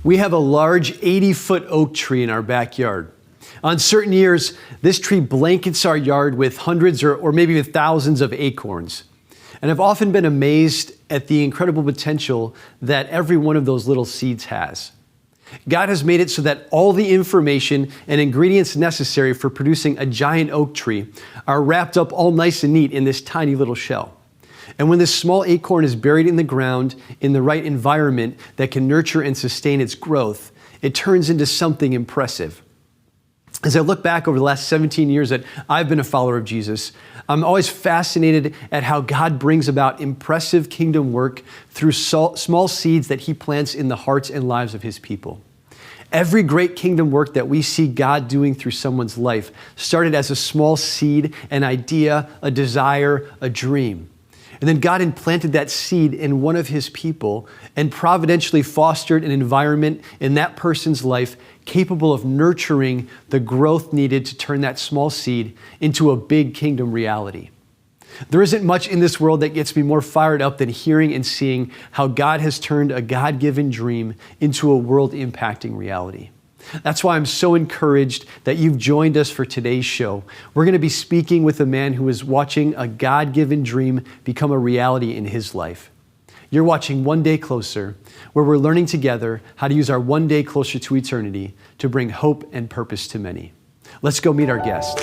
We have a large 80-foot oak tree in our backyard. On certain years, this tree blankets our yard with hundreds or maybe with thousands of acorns. And I've often been amazed at the incredible potential that every one of those little seeds has. God has made it so that all the information and ingredients necessary for producing a giant oak tree are wrapped up all nice and neat in this tiny little shell. And when this small acorn is buried in the ground in the right environment that can nurture and sustain its growth, it turns into something impressive. As I look back over the last 17 years that I've been a follower of Jesus, I'm always fascinated at how God brings about impressive kingdom work through small seeds that He plants in the hearts and lives of His people. Every great kingdom work that we see God doing through someone's life started as a small seed, an idea, a desire, a dream. And then God implanted that seed in one of His people and providentially fostered an environment in that person's life capable of nurturing the growth needed to turn that small seed into a big kingdom reality. There isn't much in this world that gets me more fired up than hearing and seeing how God has turned a God-given dream into a world-impacting reality. That's why I'm so encouraged that you've joined us for today's show. We're going to be speaking with a man who is watching a God-given dream become a reality in his life. You're watching One Day Closer, where we're learning together how to use our one day closer to eternity to bring hope and purpose to many. Let's go meet our guest.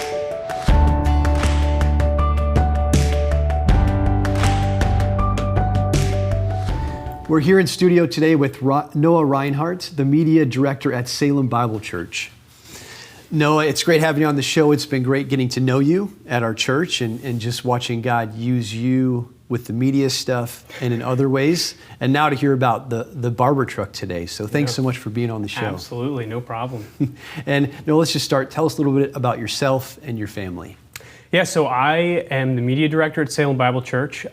We're here in studio today with Noah Reinhart, the media director at Salem Bible Church. Noah, it's great having you on the show. It's been great getting to know you at our church and just watching God use you with the media stuff and in other ways. And now to hear about the barber truck today. So thanks so much for being on the show. Absolutely, no problem. And Noah, let's just start. Tell us a little bit about yourself and your family. Yeah, so I am the media director at Salem Bible Church.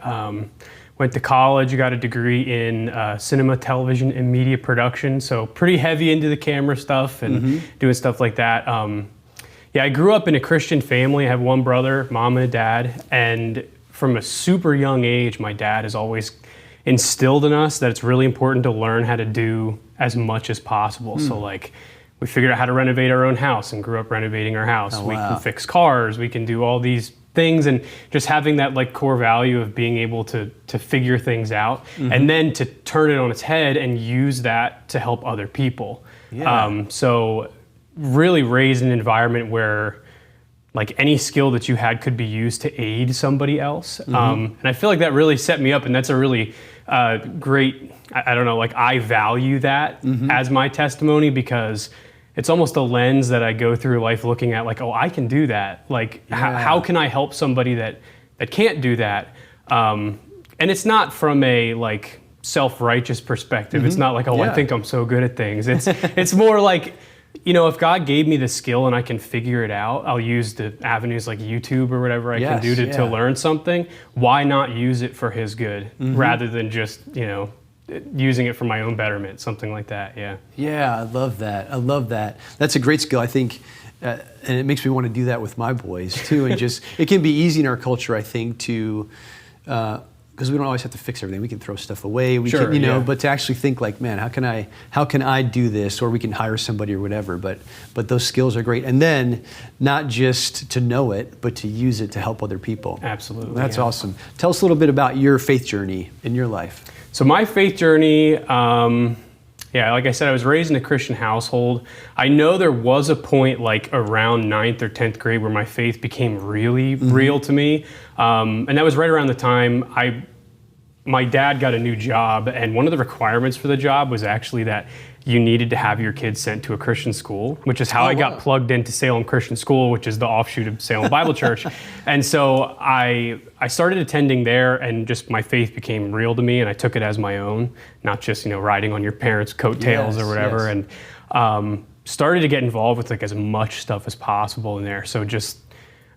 Went to college, got a degree in cinema, television, and media production. So pretty heavy into the camera stuff and doing stuff like that. Yeah, I grew up in a Christian family. I have one brother, mom and a dad. And from a super young age, my dad has always instilled in us that it's really important to learn how to do as much as possible. So like, we figured out how to renovate our own house and grew up renovating our house. Oh, wow. We can fix cars, we can do all these things, and just having that like core value of being able to figure things out and then to turn it on its head and use that to help other people. Yeah. So really raised in an environment where like any skill that you had could be used to aid somebody else. And I feel like that really set me up, and that's a really great, I don't know, like I value that as my testimony, because it's almost a lens that I go through life looking at like, oh, I can do that. Like, how can I help somebody that can't do that? And it's not from a like self-righteous perspective. It's not like, oh, I think I'm so good at things. It's more like, you know, if God gave me the skill and I can figure it out, I'll use the avenues like YouTube or whatever I can do to learn something. Why not use it for His good rather than just, you know, using it for my own betterment, something like that. Yeah, I love that. I love that. That's a great skill, I think, and it makes me want to do that with my boys too. And just, it can be easy in our culture, I think, to, because we don't always have to fix everything. We can throw stuff away. We can, you know, but to actually think like, man, how can I do this? Or we can hire somebody or whatever. But those skills are great. And then not just to know it, but to use it to help other people. Absolutely. That's awesome. Tell us a little bit about your faith journey in your life. So my faith journey, like I said, I was raised in a Christian household. I know there was a point like around 9th or 10th grade where my faith became really real to me. And that was right around the time my dad got a new job, and one of the requirements for the job was actually that you needed to have your kids sent to a Christian school, which is how I got plugged into Salem Christian School, which is the offshoot of Salem Bible Church. And so I started attending there, and just my faith became real to me, and I took it as my own, not just, you know, riding on your parents' coattails or whatever. And started to get involved with like as much stuff as possible in there. So just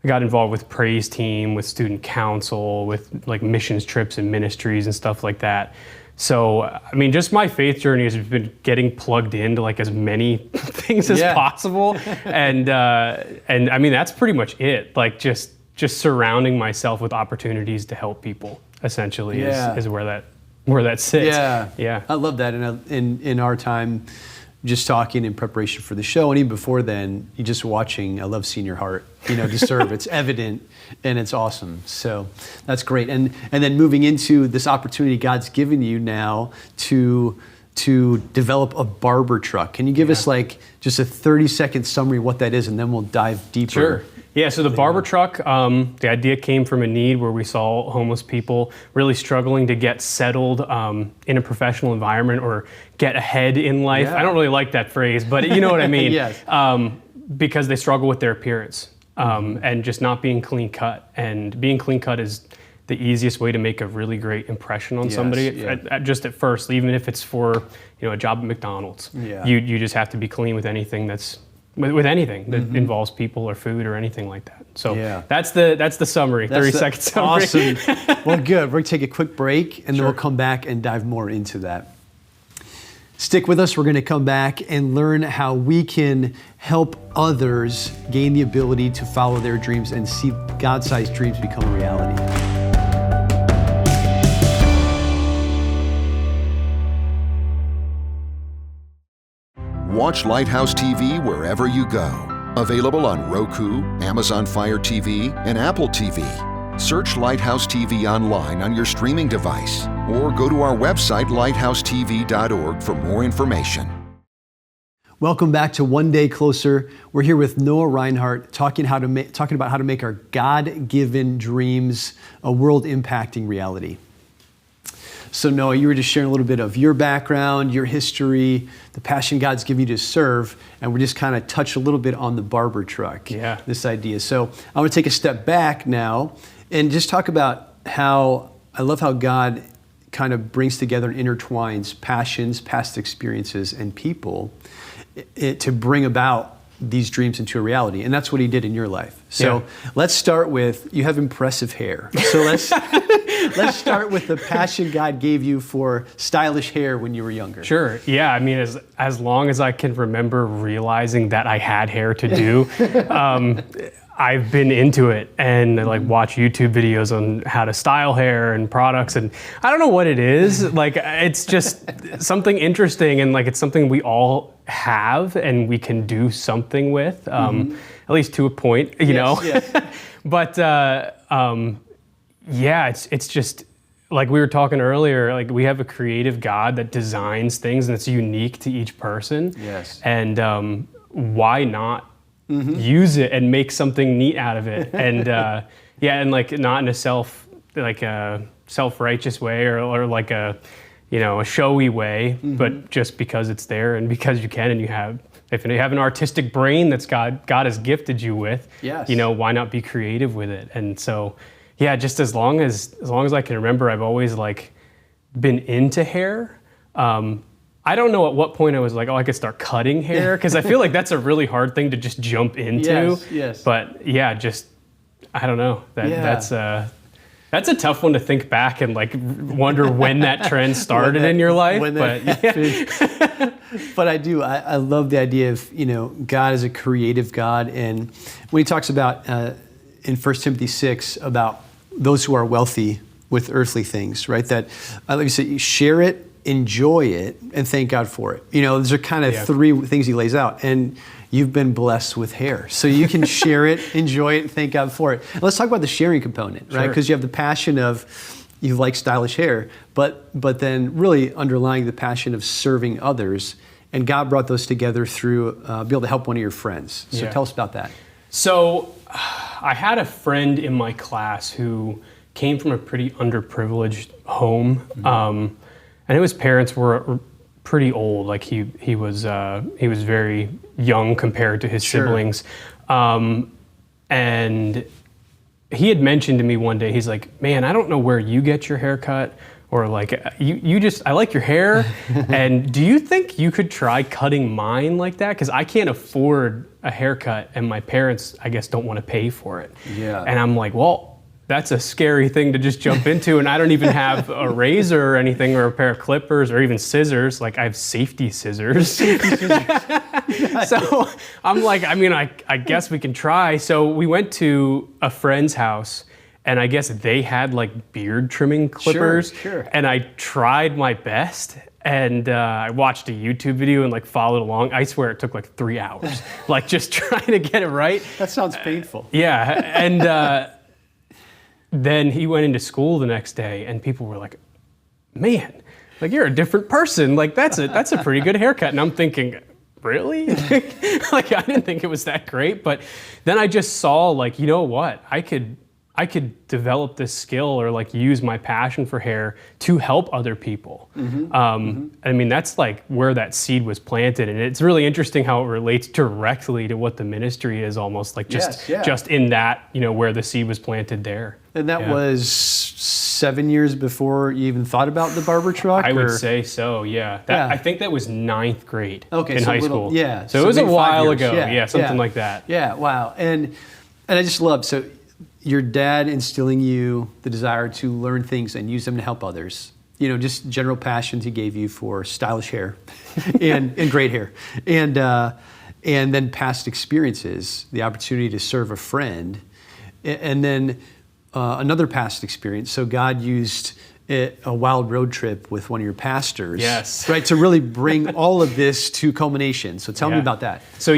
I got involved with praise team, with student council, with like missions trips and ministries and stuff like that. So, I mean, just my faith journey has been getting plugged into like as many things as possible. And I mean, that's pretty much it. Like just surrounding myself with opportunities to help people essentially is where that sits. Yeah. I love that. In our time, just talking in preparation for the show, and even before then, you just watching. I love seeing your heart, to serve. It's evident, and it's awesome. So that's great. And then moving into this opportunity God's given you now to develop a barber truck. Can you give us like just a 30-second summary of what that is, and then we'll dive deeper? Sure. Yeah, so the barber truck, the idea came from a need where we saw homeless people really struggling to get settled in a professional environment or get ahead in life. Yeah. I don't really like that phrase, but you know what I mean. Yes. Because they struggle with their appearance and just not being clean cut. And being clean cut is the easiest way to make a really great impression on somebody just at first, even if it's for a job at McDonald's. Yeah. You just have to be clean with anything with anything that involves people or food or anything like that. So that's the summary, 30-second summary. Awesome. Well, good. We're going to take a quick break, and then we'll come back and dive more into that. Stick with us. We're going to come back and learn how we can help others gain the ability to follow their dreams and see God-sized dreams become a reality. Watch Lighthouse TV wherever you go. Available on Roku, Amazon Fire TV, and Apple TV. Search Lighthouse TV online on your streaming device or go to our website, lighthousetv.org, for more information. Welcome back to One Day Closer. We're here with Noah Reinhart talking about how to make our God-given dreams a world-impacting reality. So Noah, you were just sharing a little bit of your background, your history, the passion God's given you to serve, and we're just kind of touch a little bit on the barber truck, this idea. So I want to take a step back now and just talk about how, I love how God kind of brings together and intertwines passions, past experiences, and people to bring about these dreams into a reality. And that's what he did in your life. So let's start with, you have impressive hair. So let's start with the passion God gave you for stylish hair when you were younger. Sure. Yeah. I mean, as long as I can remember realizing that I had hair to do, I've been into it and like watch YouTube videos on how to style hair and products. And I don't know what it is. Like, it's just something interesting, and like, it's something we all have and we can do something with, at least to a point, you know. But it's just like we were talking earlier, like we have a creative God that designs things and it's unique to each person. Yes. And why not use it and make something neat out of it? And and like not in a self-righteous way or like a showy way, but just because it's there and because you can, and if you have an artistic brain that's God has gifted you with, why not be creative with it? And so, just as long as I can remember, I've always like been into hair. I don't know at what point I was like, I could start cutting hair, because I feel like that's a really hard thing to just jump into. Yes. But I don't know. That's a tough one to think back and like wonder when that trend started in your life. But I do. I love the idea of God is a creative God, and when he talks about in 1 Timothy 6 about those who are wealthy with earthly things, right? That like you said, share it, enjoy it, and thank God for it. Those are kind of three things he lays out. And you've been blessed with hair. So you can share it, enjoy it, thank God for it. And let's talk about the sharing component, right? Because you have the passion of, you like stylish hair, but then really underlying the passion of serving others. And God brought those together through be able to help one of your friends. So tell us about that. So I had a friend in my class who came from a pretty underprivileged home. And his parents were pretty old. Like he was very young compared to his siblings. And he had mentioned to me one day, he's like, man, I don't know where you get your hair cut, or like, I like your hair. And do you think you could try cutting mine like that? Because I can't afford a haircut and my parents, I guess, don't want to pay for it. Yeah. And I'm like, well, that's a scary thing to just jump into, and I don't even have a razor or anything, or a pair of clippers, or even scissors. Like, I have safety scissors. So I'm like, I guess we can try. So we went to a friend's house, and I guess they had like beard trimming clippers. Sure. And I tried my best, And I watched a YouTube video and like followed along. I swear it took like 3 hours, like just trying to get it right. That sounds painful. Yeah, and then he went into school the next day, and people were like, "Man, like you're a different person. Like that's a pretty good haircut." And I'm thinking, really? Like I didn't think it was that great. But then I just saw like, you know what? I could develop this skill or like use my passion for hair to help other people. I mean, that's like where that seed was planted. And it's really interesting how it relates directly to what the ministry is, almost like just in that, you know, where the seed was planted there. And that was 7 years before you even thought about the barber truck? I would say so, yeah. I think that was 9th grade in high school. Yeah. So it was a while ago. Yeah, Something like that. Yeah, wow. And I just love, so your dad instilling you the desire to learn things and use them to help others. You know, just general passions he gave you for stylish hair and great hair. And then past experiences, the opportunity to serve a friend. And then another past experience. So God used a wild road trip with one of your pastors. Yes. Right, to really bring all of this to culmination. So tell me about that. So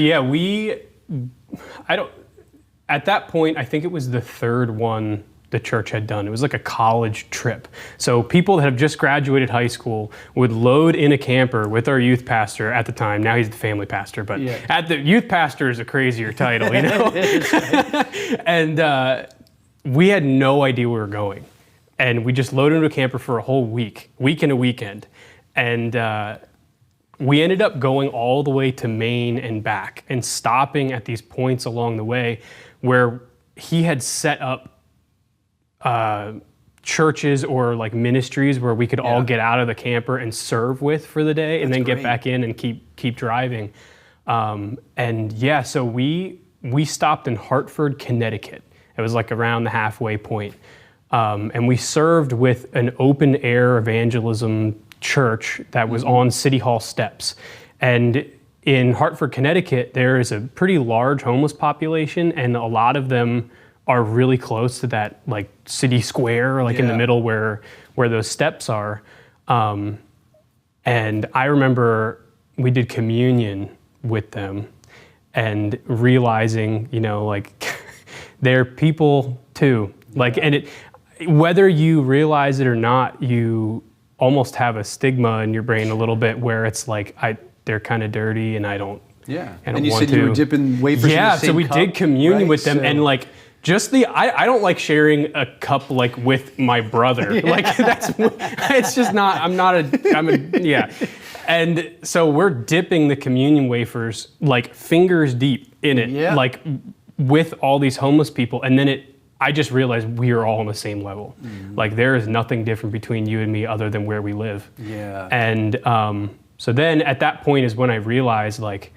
at that point, I think it was the 3rd one the church had done. It was like a college trip. So people that have just graduated high school would load in a camper with our youth pastor at the time. Now he's the family pastor, but at the youth pastor is a crazier title, you know? And we had no idea where we were going. And we just loaded into a camper for a whole week and a weekend. And we ended up going all the way to Maine and back and stopping at these points along the way where he had set up churches or like ministries where we could all get out of the camper and serve with for the day and then get back in and keep driving. So we stopped in Hartford, Connecticut. It was like around the halfway point. And we served with an open air evangelism church that was on City Hall steps. And in Hartford, Connecticut, there is a pretty large homeless population, and a lot of them are really close to that like city square, like in the middle where those steps are. And I remember we did communion with them and realizing, you know, like they're people too. Like, and whether you realize it or not, you almost have a stigma in your brain a little bit where it's like, they're kind of dirty and I don't and you said you were dipping wafers in the same so we cup, did communion right? with them, and like just I don't like sharing a cup like with my brother. Like it's just not, I'm a and so we're dipping the communion wafers like fingers deep in it, like with all these homeless people, and then I just realized we are all on the same level. Like there is nothing different between you and me other than where we live. And so then at that point is when I realized like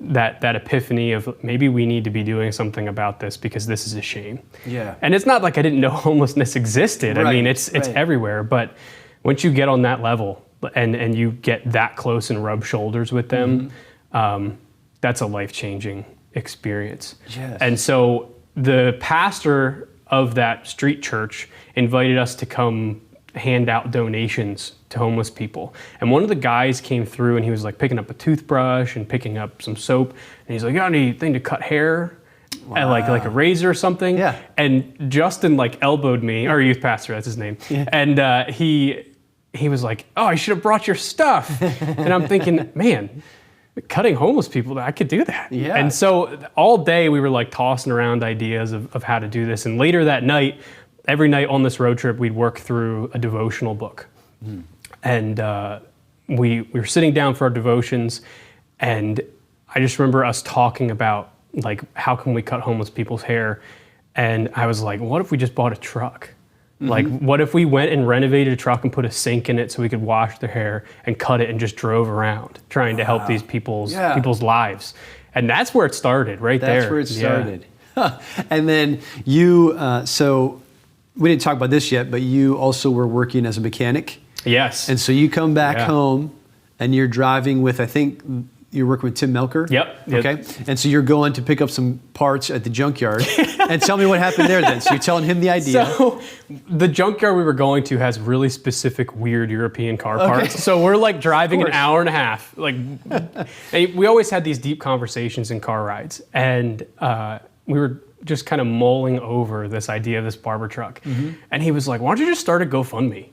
that epiphany of maybe we need to be doing something about this because this is a shame. And it's not like I didn't know homelessness existed. I mean, it's everywhere. But once you get on that level and you get that close and rub shoulders with them, that's a life-changing experience. And so the pastor of that street church invited us to come hand out donations to homeless people. And one of the guys came through and he was like picking up a toothbrush and picking up some soap. And he's like, "You got anything to cut hair?" And like a razor or something. And Justin like elbowed me, our youth pastor, that's his name. And he was like, "Oh, I should have brought your stuff." And I'm thinking, man, cutting homeless people, I could do that. And so all day we were like tossing around ideas of how to do this. And later that night, every night on this road trip, we'd work through a devotional book. And we were sitting down for our devotions, and I just remember us talking about like, how can we cut homeless people's hair? And I was like, what if we just bought a truck? Like, what if we went and renovated a truck and put a sink in it so we could wash their hair and cut it and just drove around trying to help these people's lives? And that's where it started, there. That's where it started. And then you, so we didn't talk about this yet, but you also were working as a mechanic. Yes. And so you come back home and you're driving with, I think you're working with Tim Melker. Yep. Okay. And so you're going to pick up some parts at the junkyard. And tell me what happened there then. So you're telling him the idea. So the junkyard we were going to has really specific weird European car parts. So we're like driving an hour and a half. Like, and we always had these deep conversations in car rides. And we were just kind of mulling over this idea of this barber truck. And he was like, why don't you just start a GoFundMe?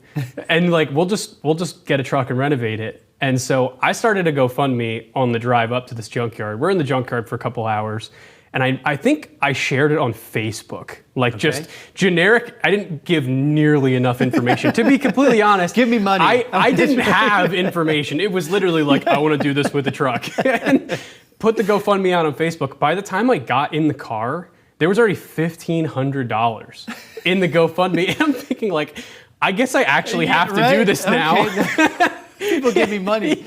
And like, we'll just get a truck and renovate it. And so I started a GoFundMe on the drive up to this junkyard. We're in the junkyard for a couple hours. And I think I shared it on Facebook, like just generic. I didn't give nearly enough information. To be completely honest, give me money. I didn't have information. It was literally like, I want to do this with the truck. And put the GoFundMe out on Facebook. By the time I got in the car, there was already $1,500 in the GoFundMe. And I'm thinking like, I guess I actually have to do this now. People give me money.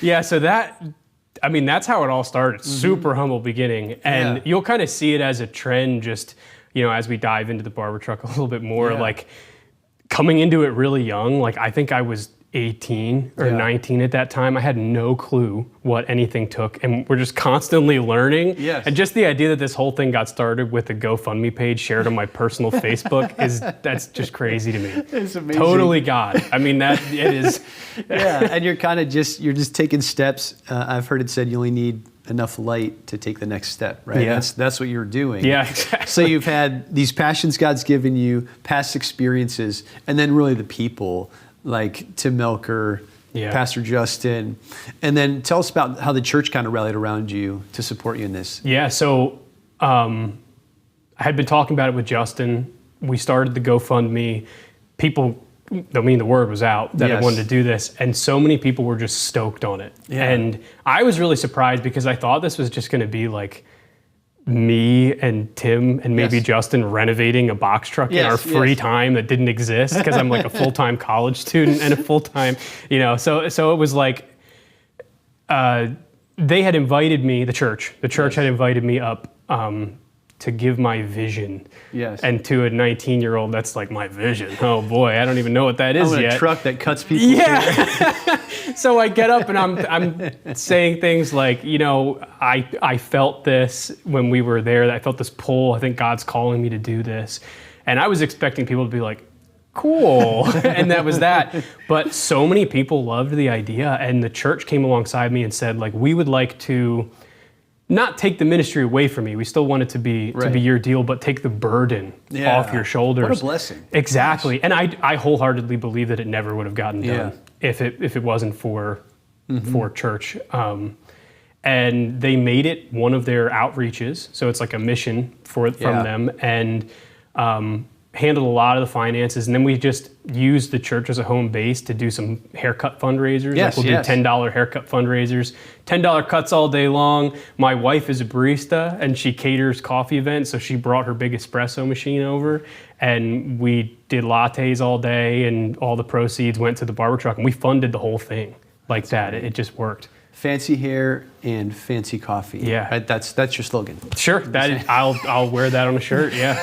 Yeah, so that's how it all started. Super humble beginning. And you'll kind of see it as a trend just, as we dive into the barber truck a little bit more, like coming into it really young. Like I think I was 18 or 19 at that time. I had no clue what anything took, and we're just constantly learning. Yes. And just the idea that this whole thing got started with a GoFundMe page shared on my personal Facebook that's just crazy to me. It's amazing. Totally God. I mean, it is. And you're kind of you're just taking steps. I've heard it said you only need enough light to take the next step, right? Yeah. That's what you're doing. Yeah, exactly. So you've had these passions God's given you, past experiences, and then really the people like Tim Melker, Pastor Justin. And then tell us about how the church kind of rallied around you to support you in this. Yeah, so I had been talking about it with Justin. We started the GoFundMe. People, the word was out that I wanted to do this, and so many people were just stoked on it. Yeah. And I was really surprised because I thought this was just going to be like me and Tim and maybe Justin renovating a box truck in our free time that didn't exist because I'm like a full-time college student and a full-time, so it was like they had invited me, the church had invited me up to give my vision. Yes. And to a 19-year-old, that's like my vision. Oh boy, I don't even know what that is yet. A truck that cuts people. Yeah. So I get up and I'm saying things like, I felt this when we were there. I felt this pull. I think God's calling me to do this. And I was expecting people to be like, cool. And that was that. But so many people loved the idea. And the church came alongside me and said, like, we would like to not take the ministry away from you. We still want it to be your deal, but take the burden off your shoulders. What a blessing. Exactly. Gosh. And I wholeheartedly believe that it never would have gotten done if it wasn't for church. And they made it one of their outreaches. So it's like a mission from them, and handled a lot of the finances. And then we just used the church as a home base to do some haircut fundraisers. We'll do $10 haircut fundraisers, $10 cuts all day long. My wife is a barista and she caters coffee events. So she brought her big espresso machine over and we did lattes all day, and all the proceeds went to the barber truck, and we funded the whole thing like that. It just worked. Fancy hair and fancy coffee. Yeah. Right? That's your slogan. Sure. I'll wear that on a shirt. Yeah.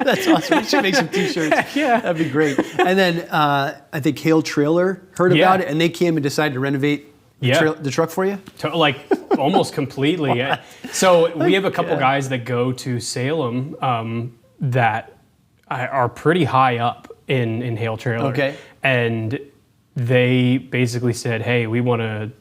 That's awesome. We should make some t-shirts. Yeah. That'd be great. And then I think Hale Trailer heard about it, and they came and decided to renovate the truck for you? Like almost completely. So we have a couple guys that go to Salem that are pretty high up in Hale Trailer. Okay. And they basically said, hey, we want to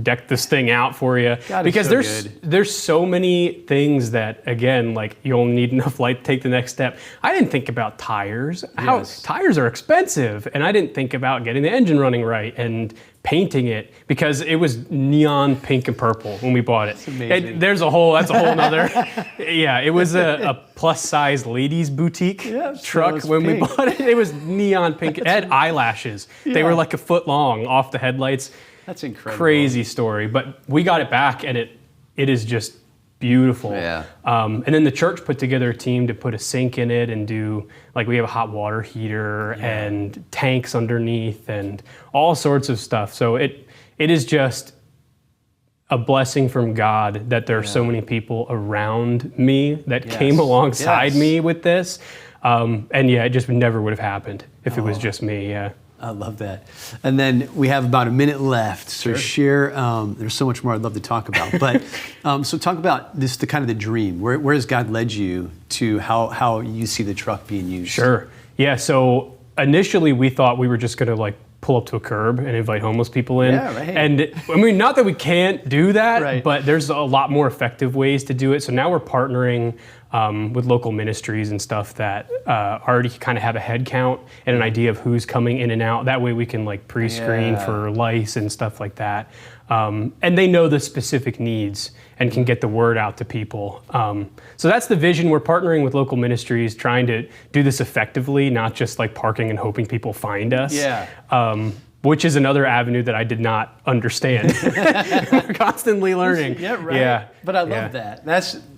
deck this thing out for you. God, because so there's so many things that, again, like you'll need enough light to take the next step. I didn't think about tires. Tires are expensive, and I didn't think about getting the engine running right and painting it, because it was neon pink and purple when we bought it. That's amazing. That's a whole nother. It was a plus size ladies boutique truck when we bought it. It was neon pink. It had eyelashes. They were like a foot long off the headlights. That's incredible. Crazy story, but we got it back, and it is just beautiful. Yeah. And then the church put together a team to put a sink in it and do, like, we have a hot water heater and tanks underneath and all sorts of stuff. So it is just a blessing from God that there are so many people around me that came alongside me with this. And it just never would have happened if it was just me. Yeah. I love that. And then we have about a minute left. So Sure. share, there's so much more I'd love to talk about. But so talk about the kind of the dream. Where has God led you to how you see the truck being used? Sure. Yeah. So initially we thought we were just going to like pull up to a curb and invite homeless people in. Yeah, right. And I mean, not that we can't do that, Right. but there's a lot more effective ways to do it. So now we're partnering with local ministries and stuff that already kind of have a head count and an idea of who's coming in and out. That way we can like pre-screen Yeah. for lice and stuff like that. And they know the specific needs and can get the word out to people. So that's the vision. We're partnering with local ministries, trying to do this effectively, not just like parking and hoping people find us. Yeah. Which is another avenue that I did not understand. We're constantly learning. Yeah, right. Yeah. But I love that.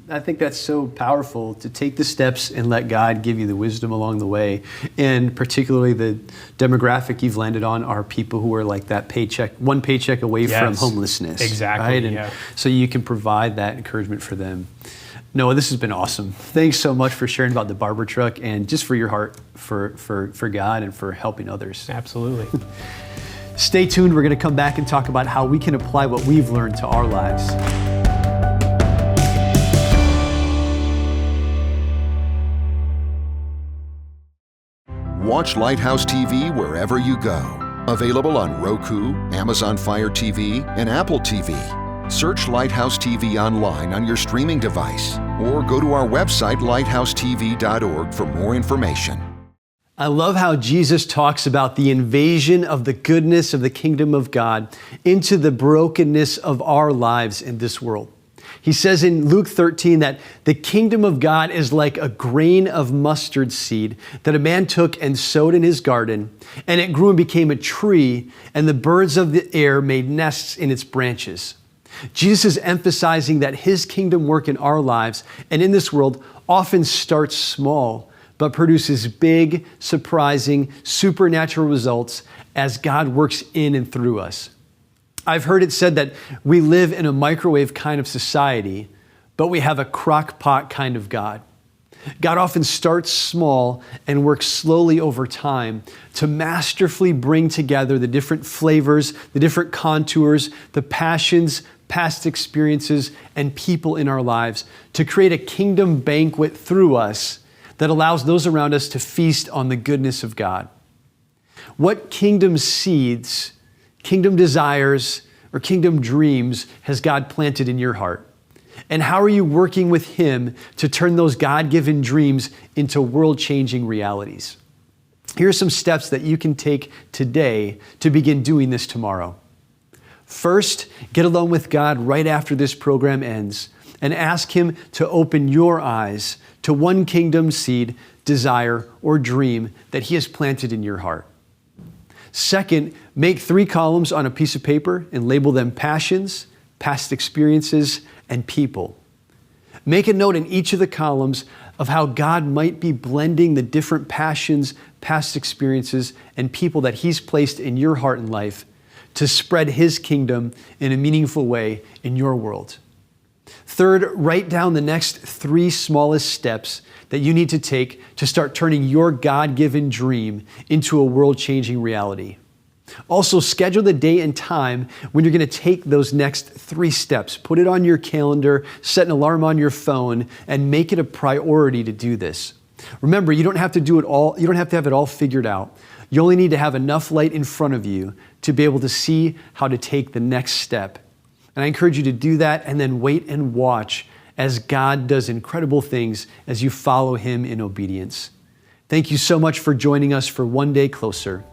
I think that's so powerful to take the steps and let God give you the wisdom along the way. And particularly the demographic you've landed on are people who are like that one paycheck away from Yes. homelessness. Exactly, Right? And yeah. so you can provide that encouragement for them. Noah, this has been awesome. Thanks so much for sharing about the barber truck and just for your heart for God and for helping others. Absolutely. Stay tuned. We're going to come back and talk about how we can apply what we've learned to our lives. Watch Lighthouse TV wherever you go. Available on Roku, Amazon Fire TV, and Apple TV. Search Lighthouse TV online on your streaming device or go to our website, lighthousetv.org, for more information. I love how Jesus talks about the invasion of the goodness of the kingdom of God into the brokenness of our lives in this world. He says in Luke 13 that the kingdom of God is like a grain of mustard seed that a man took and sowed in his garden, and it grew and became a tree, and the birds of the air made nests in its branches. Jesus is emphasizing that his kingdom work in our lives and in this world often starts small, but produces big, surprising, supernatural results as God works in and through us. I've heard it said that we live in a microwave kind of society, but we have a crock pot kind of God. God often starts small and works slowly over time to masterfully bring together the different flavors, the different contours, the passions, past experiences, and people in our lives to create a kingdom banquet through us that allows those around us to feast on the goodness of God. What kingdom seeds, kingdom desires, or kingdom dreams has God planted in your heart? And how are you working with Him to turn those God-given dreams into world-changing realities? Here are some steps that you can take today to begin doing this tomorrow. First, get alone with God right after this program ends and ask Him to open your eyes to one kingdom seed, desire, or dream that He has planted in your heart. Second, make 3 columns on a piece of paper and label them passions, past experiences, and people. Make a note in each of the columns of how God might be blending the different passions, past experiences, and people that He's placed in your heart and life to spread His kingdom in a meaningful way in your world. Third, write down the next 3 smallest steps that you need to take to start turning your God-given dream into a world-changing reality. Also, schedule the day and time when you're going to take those next 3 steps. Put it on your calendar, set an alarm on your phone, and make it a priority to do this. Remember, you don't have to do it all. You don't have to have it all figured out. You only need to have enough light in front of you to be able to see how to take the next step. And I encourage you to do that and then wait and watch as God does incredible things as you follow Him in obedience. Thank you so much for joining us for One Day Closer,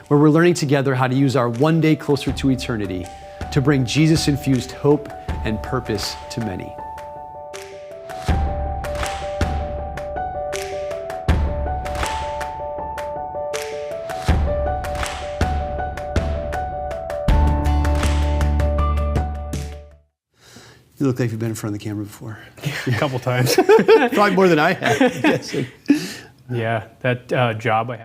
where we're learning together how to use our one day closer to eternity to bring Jesus-infused hope and purpose to many. You look like you've been in front of the camera before. A couple times. Probably more than I have, I'm guessing. Yeah, that job I had.